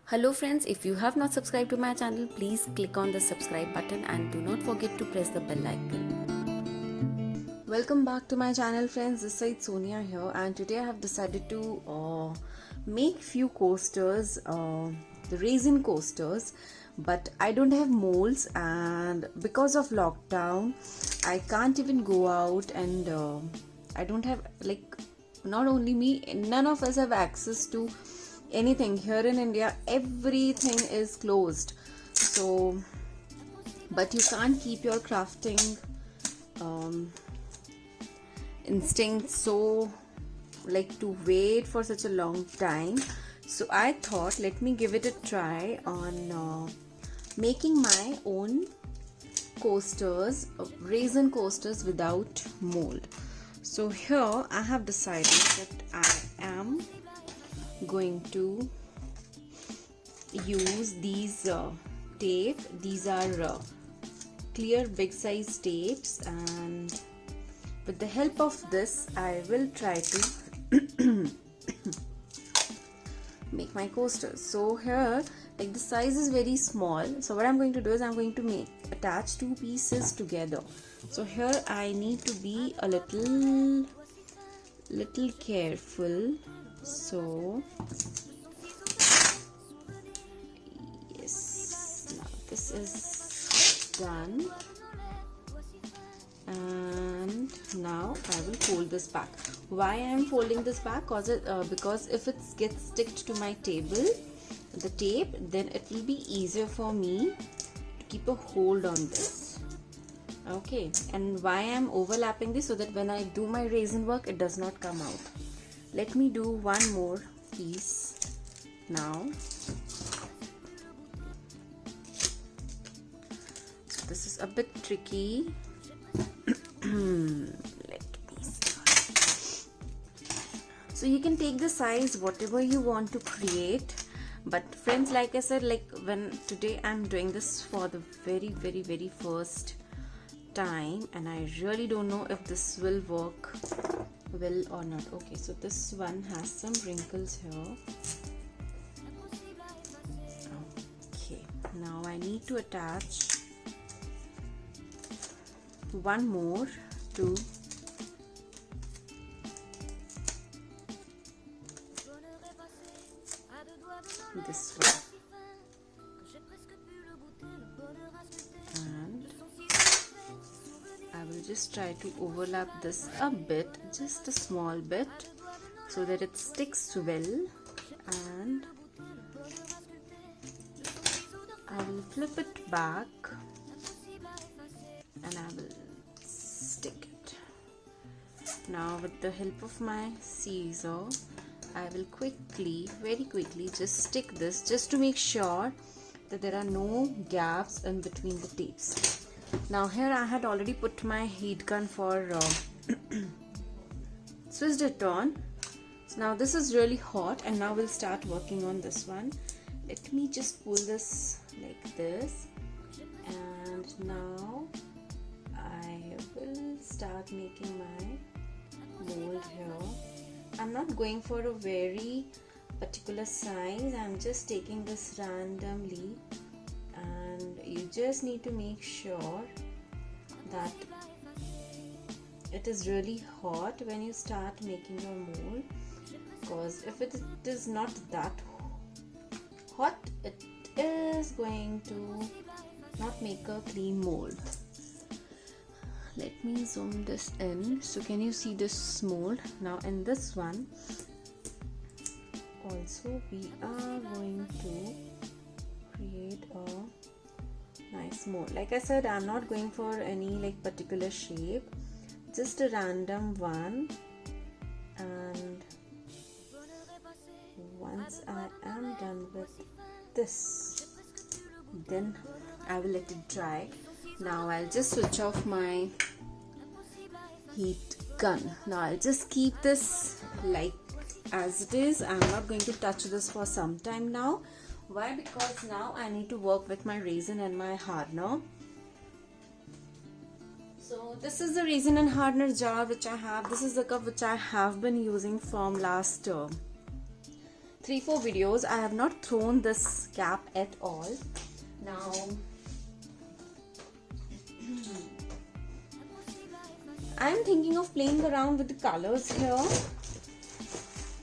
Hello friends, if you have not subscribed to my channel, please click on the subscribe button and do not forget to press the bell icon. Welcome back to my channel friends, this side Sonia here, and today I have decided to make few coasters, the resin coasters, but I don't have molds, and because of lockdown I can't even go out, and I don't have, like, not only me, none of us have access to anything here in India. Everything is closed, so but you can't keep your crafting instinct so, like, to wait for such a long time. So I thought, let me give it a try on making my own coasters, resin coasters without mold. So here I have decided that I am going to use these tape. These are clear big size tapes, and with the help of this I will try to make my coasters. So here, like, the size is very small, so what I'm going to do is I'm going to attach two pieces together. So here I need to be a little careful. So yes, now this is done, and now I will fold this back. Why I am folding this back? Because if it gets sticked to my table, the tape, then it will be easier for me to keep a hold on this. Okay, and why I am overlapping this? So that when I do my resin work, it does not come out. Let me do one more piece now. So this is a bit tricky. Let me start. So you can take the size whatever you want to create, but friends, like I said, like, when today I'm doing this for the very first time, and I really don't know if this will work well or not. Okay, so this one has some wrinkles here. Okay, now I need to attach one more to this one, and I will just try to overlap this a bit, just a small bit, so that it sticks well, and I will flip it back and I will stick it. Now with the help of my scissor, I will very quickly just stick this, just to make sure that there are no gaps in between the tapes. Now here I had already put my heat gun for switched it on. So now this is really hot, and now we'll start working on this one. Let me just pull this like this, and now I will start making my mold here. I'm not going for a very particular size, I'm just taking this randomly, and you just need to make sure that it is really hot when you start making your mold, because if it is not that hot, it is going to not make a clean mold. Let me zoom this in. So can you see this mold? Now in this one also we are going to create a nice mold. Like I said, I'm not going for any like particular shape, just a random one, and once I am done with this, then I will let it dry. Now I'll just switch off my heat gun. Now I'll just keep this like as it is. I'm not going to touch this for some time now. Why? Because now I need to work with my resin and my hardener. So this is the resin and hardener jar which I have. This is the cup which I have been using from last 3-4 videos I have not thrown this cap at all. Now I'm thinking of playing around with the colors here.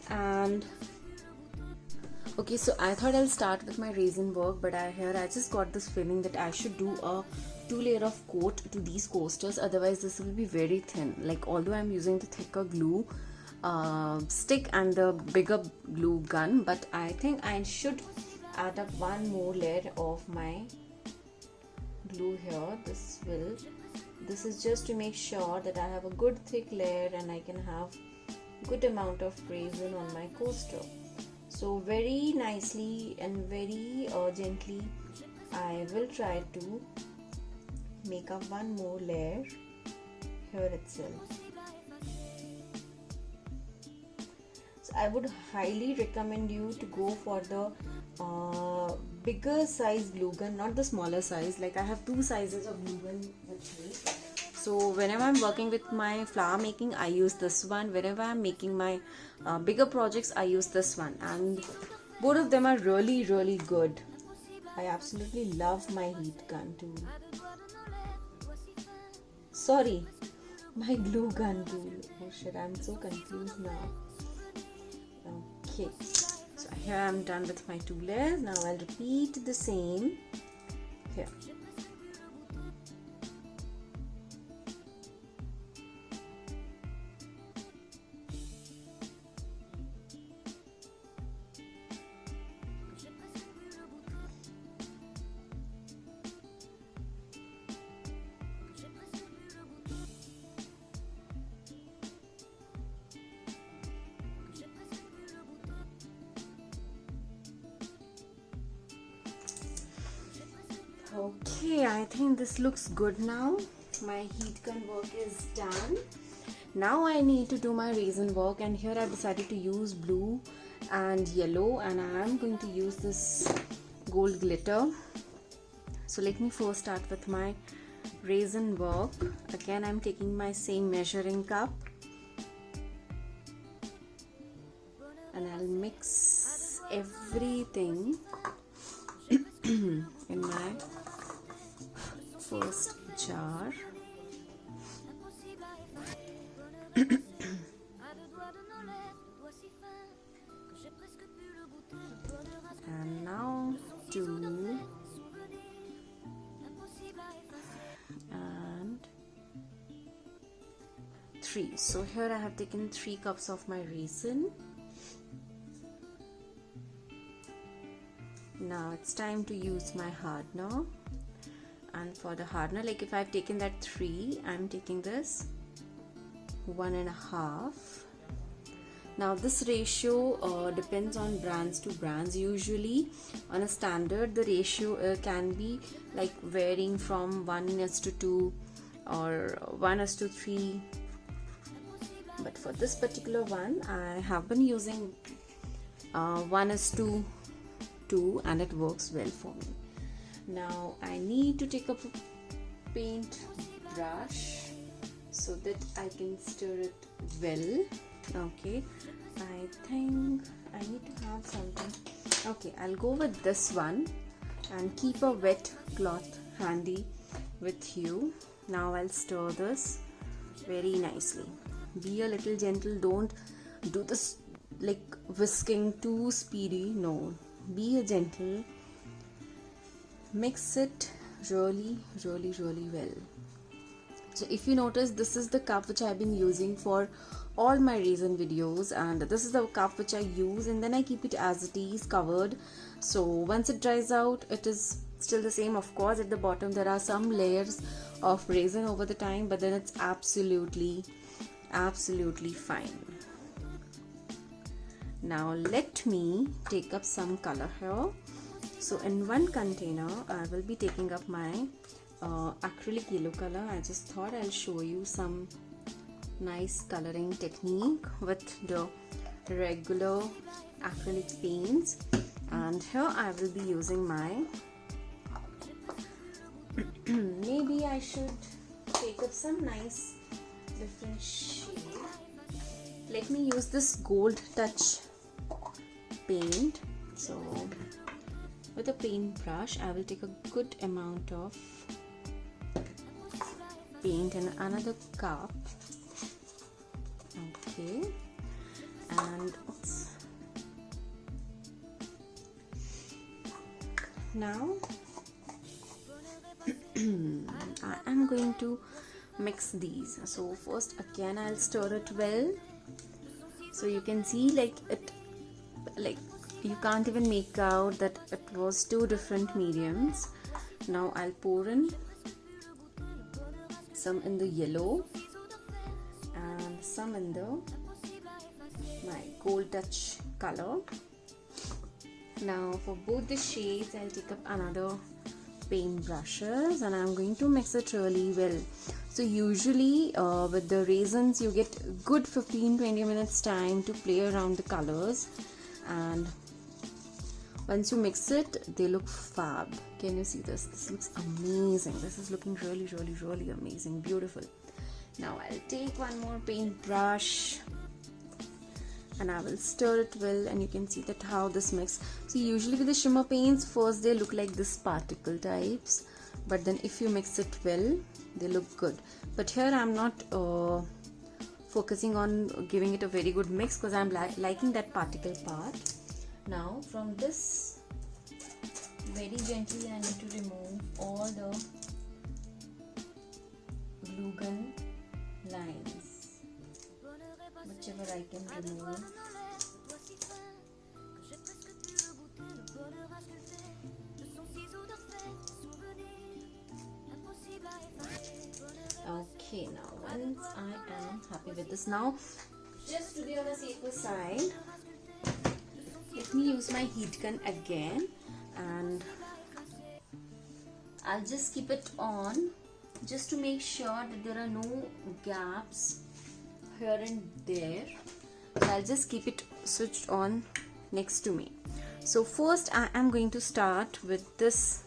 And okay, so I thought I'll start with my resin work, but I just got this feeling that I should do a 2-layer of coat to these coasters, otherwise this will be very thin. Like, although I'm using the thicker glue stick and the bigger glue gun, but I think I should add up one more layer of my glue here. This is just to make sure that I have a good thick layer and I can have good amount of resin on my coaster. So very nicely and very gently I will try to make up one more layer here itself. So I would highly recommend you to go for the bigger size glue gun, not the smaller size. Like, I have 2 sizes of glue gun with me. So whenever I'm working with my flower making, I use this one. Whenever I'm making my bigger projects, I use this one, and both of them are really, really good. I absolutely love my heat gun too. Sorry, my glue gun too. Oh shit, I'm so confused now. Okay, so here I'm done with my 2 layers. Now I'll repeat the same here. Okay, I think this looks good now. My heat gun work is done. Now I need to do my resin work, and here I've decided to use blue and yellow, and I am going to use this gold glitter. So let me first start with my resin work. Again, I'm taking my same measuring cup and I'll mix everything in my first jar. And now 2 and 3. So here I have taken 3 cups of my resin. Now it's time to use my hardener. And for the hardener, like if I've taken that 3, I'm taking this 1.5. Now this ratio depends on brands to brands. Usually on a standard, the ratio can be like varying from 1:2 or 1:3. But for this particular one, I have been using 1:2 and it works well for me. Now I need to take up a paint brush so that I can stir it well. Okay, I think I need to have something. Okay, I'll go with this one and keep a wet cloth handy with you. Now I'll stir this very nicely. Be a little gentle, don't do this like whisking too speedy. No, be a gentle. Mix it really well. So if you notice, this is the cup which I've been using for all my resin videos, and this is the cup which I use, and then I keep it as it is covered. So once it dries out, it is still the same. Of course, at the bottom there are some layers of resin over the time, but then it's absolutely fine. Now let me take up some color here. So in one container I will be taking up my acrylic yellow color. I just thought I'll show you some nice coloring technique with the regular acrylic paints, and here I will be using my maybe I should take up some nice different shade. Let me use this Gold Touch paint. So with a paint brush I will take a good amount of paint in another cup. Okay, and now I am going to mix these. So first again I'll stir it well, so you can see like you can't even make out that it was two different mediums. Now I'll pour in some in the yellow and some in the my gold touch color. Now for both the shades I'll take up another paint brushes and I'm going to mix it really well. So usually with the raisins you get good 15-20 minutes time to play around the colors, and once you mix it they look fab. Can you see this? This looks amazing. This is looking really amazing, beautiful. Now I'll take one more paint brush and I will stir it well, and you can see that how this mix. So usually with the shimmer paints first they look like this particle types, but then if you mix it well they look good. But here I'm not focusing on giving it a very good mix because I'm liking that particle part. Now from this very gently I need to remove all the glue gun lines, whichever I can remove. Okay, now once I am happy with this, now just to be on a safer side, let me use my heat gun again and I'll just keep it on just to make sure that there are no gaps here and there. So I'll just keep it switched on next to me. So first I am going to start with this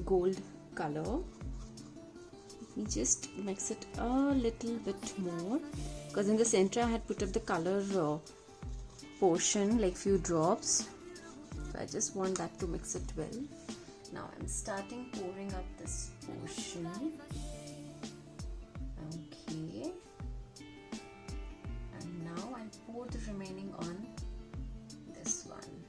gold color. Let me just mix it a little bit more because in the center I had put up the color portion, like few drops, so I just want that to mix it well. Now I'm starting pouring up this portion. Okay, and now I'll pour the remaining on this one.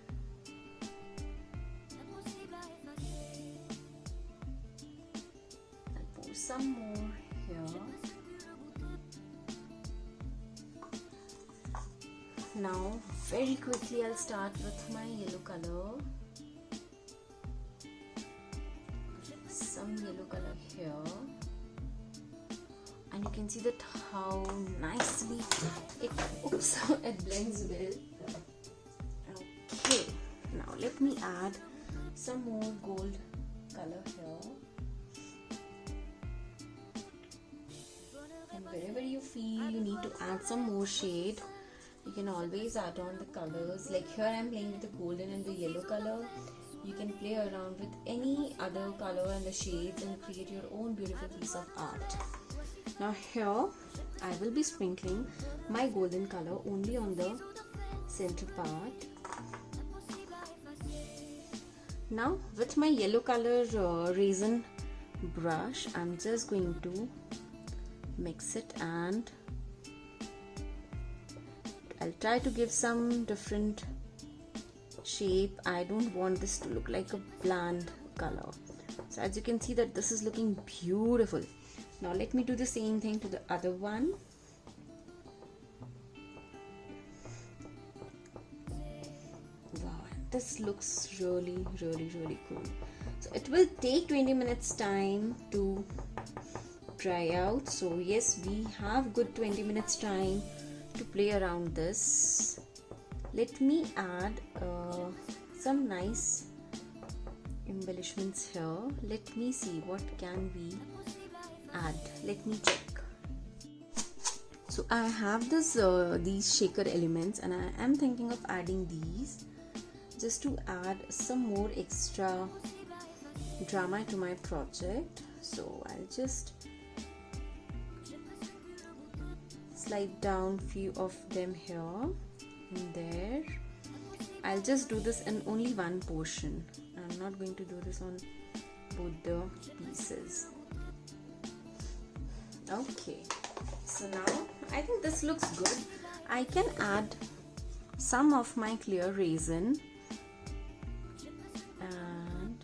I'll pour some more here. Now very quickly I'll start with my yellow color. Some yellow color here, and you can see that how nicely it blends well. Okay, now let me add some more gold color here, and wherever you feel you need to add some more shade, you can always add on the colors. Like here I'm playing with the golden and the yellow color. You can play around with any other color and the shades and create your own beautiful piece of art. Now here I will be sprinkling my golden color only on the center part. Now with my yellow color resin brush I'm just going to mix it, and I'll try to give some different shape. I don't want this to look like a bland color. So as you can see that this is looking beautiful. Now let me do the same thing to the other one. Wow, this looks really cool. So it will take 20 minutes time to dry out. So yes, we have good 20 minutes time to play around this. Let me add some nice embellishments here. Let me see what can we add. Let me check. So I have this these shaker elements, and I am thinking of adding these just to add some more extra drama to my project. So I'll just slide down few of them here. in there. I'll just do this in only one portion. I'm not going to do this on both the pieces. Okay, so now I think this looks good. I can add some of my clear resin and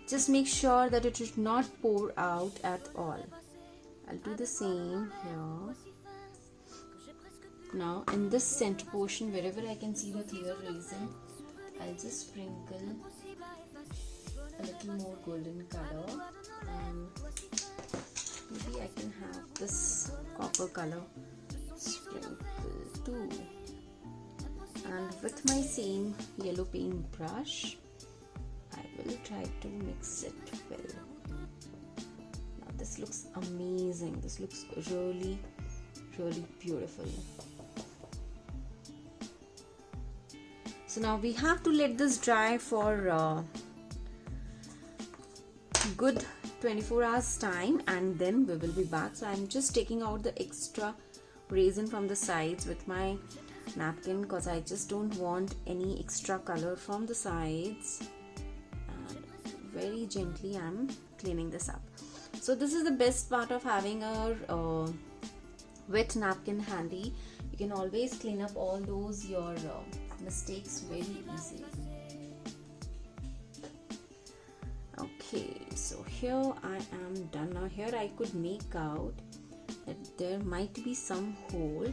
just make sure that it should not pour out at all. I'll do the same here. Now in this center portion, wherever I can see the clear resin, I'll just sprinkle a little more golden color, and maybe I can have this copper color sprinkle too. And with my same yellow paint brush, I will try to mix it well. Now this looks amazing. This looks really, really beautiful. So now we have to let this dry for good 24 hours time, and then we will be back. So I'm just taking out the extra resin from the sides with my napkin because I just don't want any extra color from the sides, and very gently I'm cleaning this up. So this is the best part of having a wet napkin handy. You can always clean up all those your mistakes very easily. Okay, so here I am done. Now here I could make out that there might be some hole,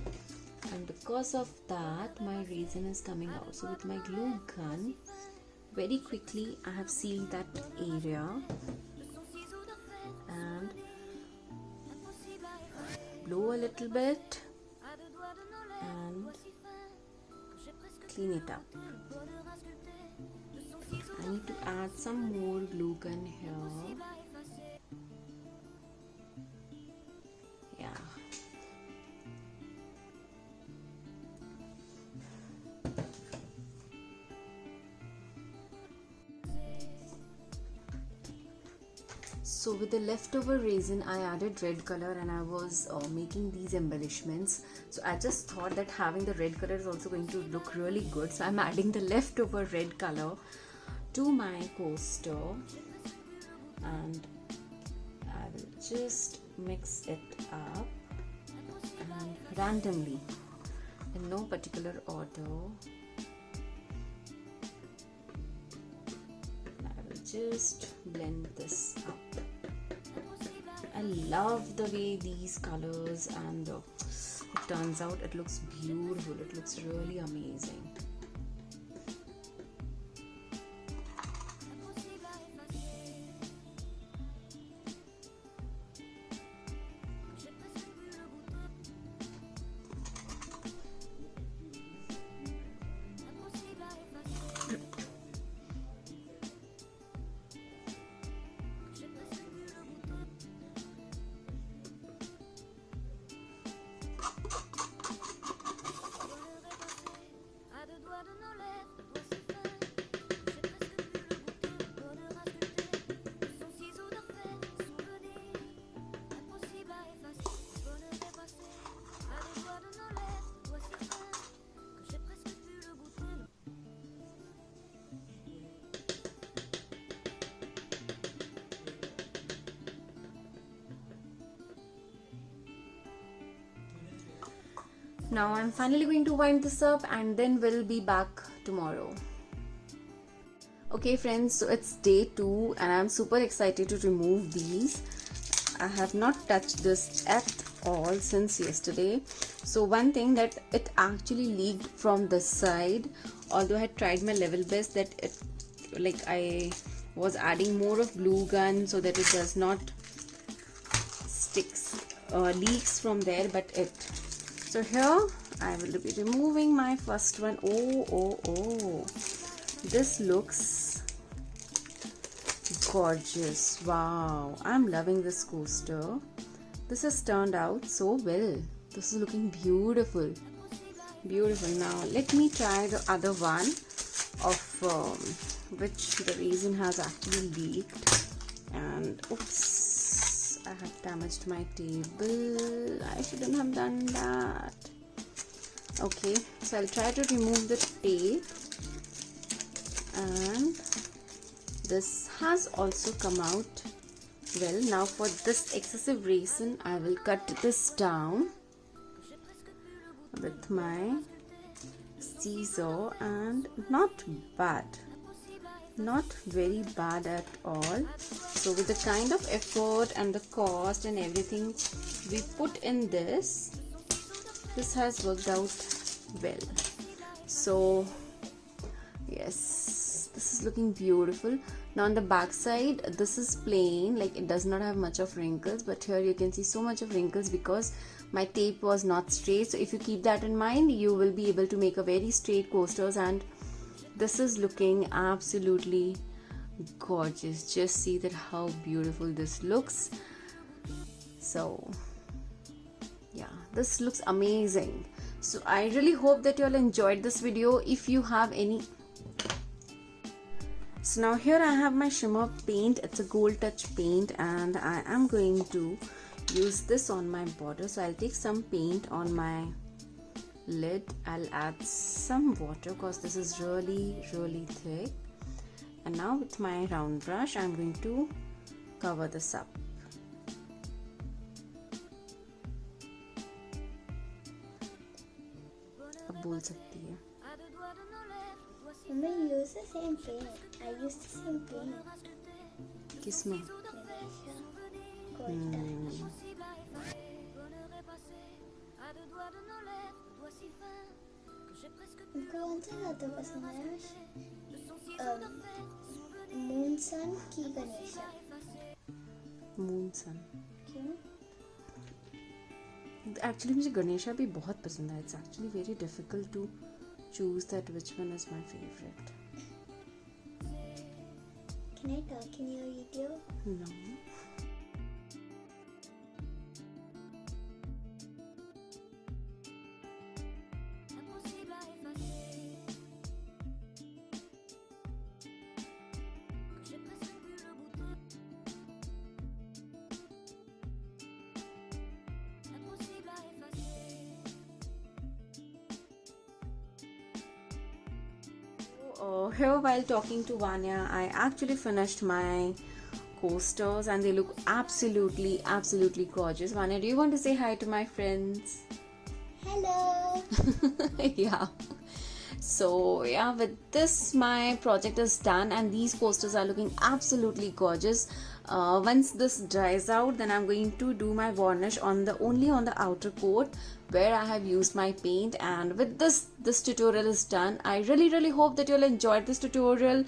and because of that my resin is coming out. So with my glue gun, very quickly I have sealed that area and blow a little bit and clean it up. I need to add some more glue gun here. Yeah. So with the leftover resin, I added red color and I was making these embellishments. So I just thought that having the red color is also going to look really good. So I'm adding the leftover red color to my coaster, and I will just mix it up and randomly in no particular order. I will just blend this up. I love the way these colors and it turns out. It looks beautiful. It looks really amazing. Now I'm finally going to wind this up and then we'll be back tomorrow. Okay friends, so it's day 2 and I'm super excited to remove these. I have not touched this at all since yesterday. So one thing that it actually leaked from this side, although I had tried my level best that it, like I was adding more of glue gun so that it does not leaks from there, but it. So here I will be removing my first one. Oh, this looks gorgeous. Wow, I'm loving this coaster. This has turned out so well. This is looking beautiful. Now let me try the other one of which the resin has actually leaked, and oops, I have damaged my table. I shouldn't have done that. Okay, so I'll try to remove the tape. And this has also come out well. Now for this excessive resin, I will cut this down with my scissor, and not bad, not very bad at all. So with the kind of effort and the cost and everything we put in this has worked out well. So yes, this is looking beautiful. Now on the back side, this is plain, like it does not have much of wrinkles, but here you can see so much of wrinkles because my tape was not straight. So if you keep that in mind, you will be able to make a very straight coasters, and this is looking absolutely gorgeous. Just see that how beautiful this looks. So yeah, this looks amazing. So I really hope that you all enjoyed this video. If you have any, so now here I have my shimmer paint. It's a gold touch paint, and I am going to use this on my border. So I'll take some paint on my lid. I'll add some water because this is really thick. And now with my round brush, I'm going to cover this up. अब बोल सकती है. I use the same paint. I use the same paint. किसमें? कौन सा ज़्यादा पसंद है? मून सन की गणेशा. Moon sun. क्यों? एक्चुअली मुझे गणेशा भी बहुत पसंद है. It's actually very difficult to choose that which one is my favorite. Can I talk in your video? No. Here while talking to Vanya, I actually finished my coasters and they look absolutely gorgeous. Vanya, do you want to say hi to my friends? Hello. Yeah. So yeah, with this my project is done and these coasters are looking absolutely gorgeous. Once this dries out, then I'm going to do my varnish only on the outer coat where I have used my paint. And with this tutorial is done. I really hope that you'll enjoyed this tutorial.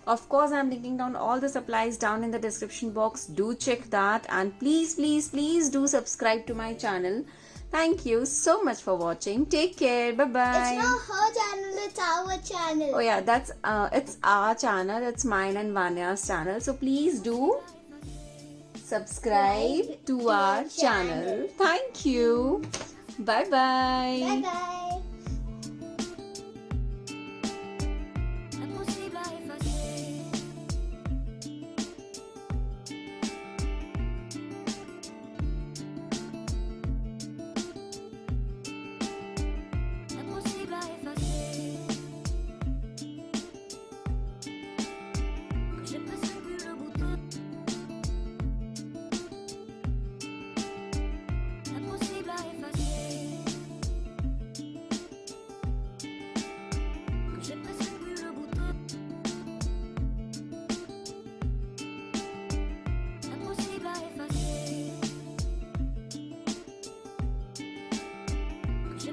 Of course, I'm linking down all the supplies down in the description box. Do check that, and please do subscribe to my channel. Thank you so much for watching. Take care. Bye bye. It's not her channel, it's our channel. Oh yeah, that's it's our channel. It's mine and Vanya's channel. So please do subscribe to our channel. Thank you. Bye bye. Bye bye. Je